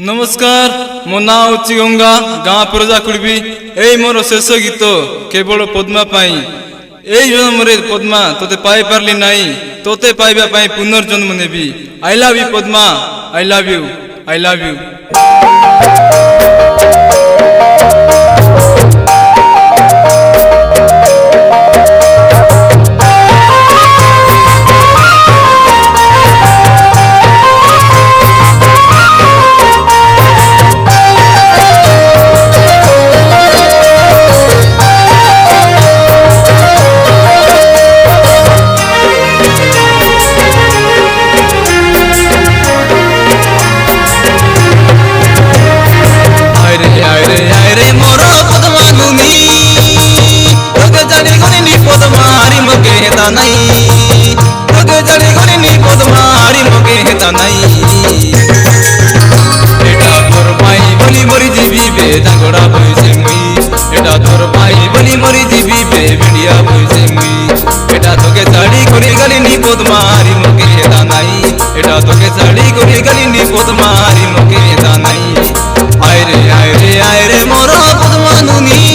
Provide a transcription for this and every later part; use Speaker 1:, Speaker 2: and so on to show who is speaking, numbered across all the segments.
Speaker 1: नमस्कार मो ना होची गंगा गाँ प्रजा कुड़बी एई मोर शेष गीत केवल पद्मा पाई एई जन्मरे पद्मा तोते पाई पारली नाई तोते पाइबा पाई पुनर्जन्म नेबी। I love you Padma, I love you, I love you.
Speaker 2: नहीं तगे जड़ी गनी नी पद्मारी मगे हेता नहीं एटा तोर पाई बोली मरी जीवी बे दागड़ा बइसे मुई एटा तोर पाई बोली मरी जीवी बे भिडिया बइसे मुई एटा तोके जड़ी करी गली नी पद्मारी मगे हेता नहीं एटा तोके जड़ी करी गली नी पद्मारी मगे हेता नहीं। आय रे मोर पद्मा नुनी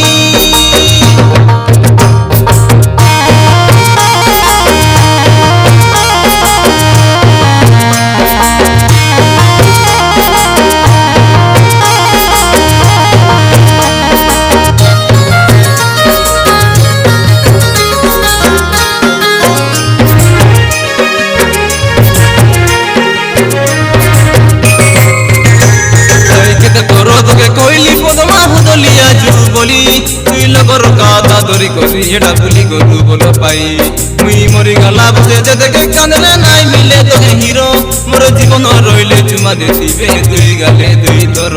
Speaker 2: कोइली पद्मा हुदलिया जू बोली तुई लगर काता दरी करी एटा भूली गलु बोल पाई मुई मरी गला बसे जे देखे कांदले नाई मिले तो हीरो मोर जीवन रहिले चुमा देतिबे दुई गाले दुई तोर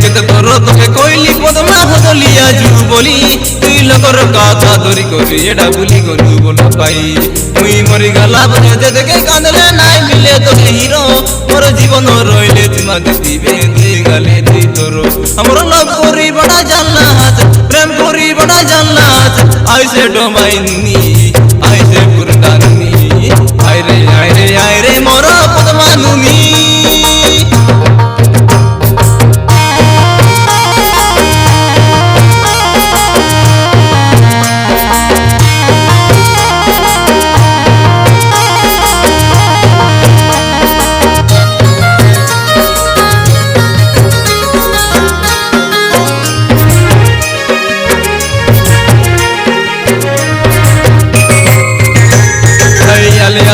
Speaker 2: केते तोर तोके कोइली पद्मा हुदलिया जू बोली तुई लगर काता दरी करी एटा भूली गलु बोल पाई मुई मरी गला बसे जे देखे कांदले नाई मिले तो हीरो मोर जीवन रहिले तुमा देतिबे दुई गाले दुई तोर हमर लव करी बड़ा जानला प्रेम करी बड़ा जानला आइसे डोमाइनी आइसे पुरदानी आय रे मोर पद्मा नुनी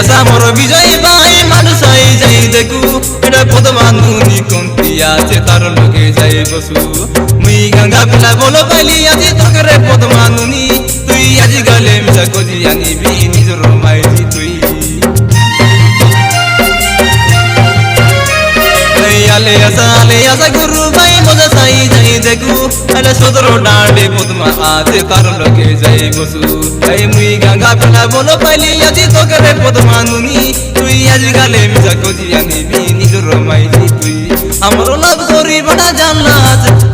Speaker 2: आशा मोर विजय बाई मानुसाई जाई देखू एटा पद्मा नुनी कंतिया से तार लगे जाई बसू मुई गंगा पिला बोलो पाइली आज तोकरे पद्मा नुनी तुई आज गले मिसा कोजी आनी भी निजर माइजी तुई आले आशा गुरु भाई मजा साई जाई देखू एटा सदरो डांडे पद्मा आज तार लगे जाई बसू आई मुई गंगा पिला बोलो पाइली आज तोकरे पद्मा नुनी तुई आज गले मिसा कोजी आनी भी निजर माइजी तुई हमरो लव करी बड़ा जानला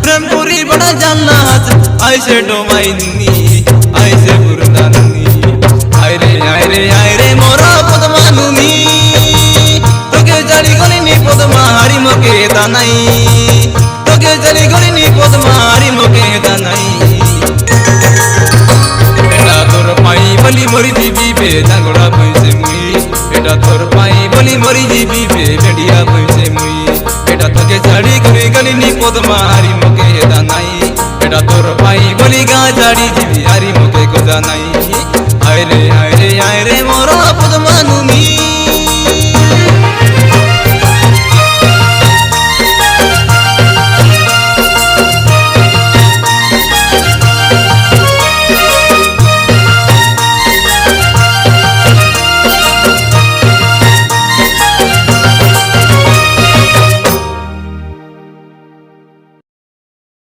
Speaker 2: प्रेम करी बड़ा जानला आइसे डोमाई नुनी आइसे बुरदा नुनी आय रे मोर पद्मा नुनी तोके जड़ी गली नी पद्मा हारी मके हेता नहीं तोके जड़ी गली नी पद्मा हारी मके हेता नहीं एटा तोर पाई बोली मरी जीवी बे दागड़ा बइसे मुई एटा तोर पाई बोली मरी जीवी बे भेडिया बइसे मुई एटा तोके जड़ी करी गली नी पद्मा हारी मके हेता नहीं एटा तोर पाई बोली गा जड़ी जीवी हारी मके कोजा नहीं आय रे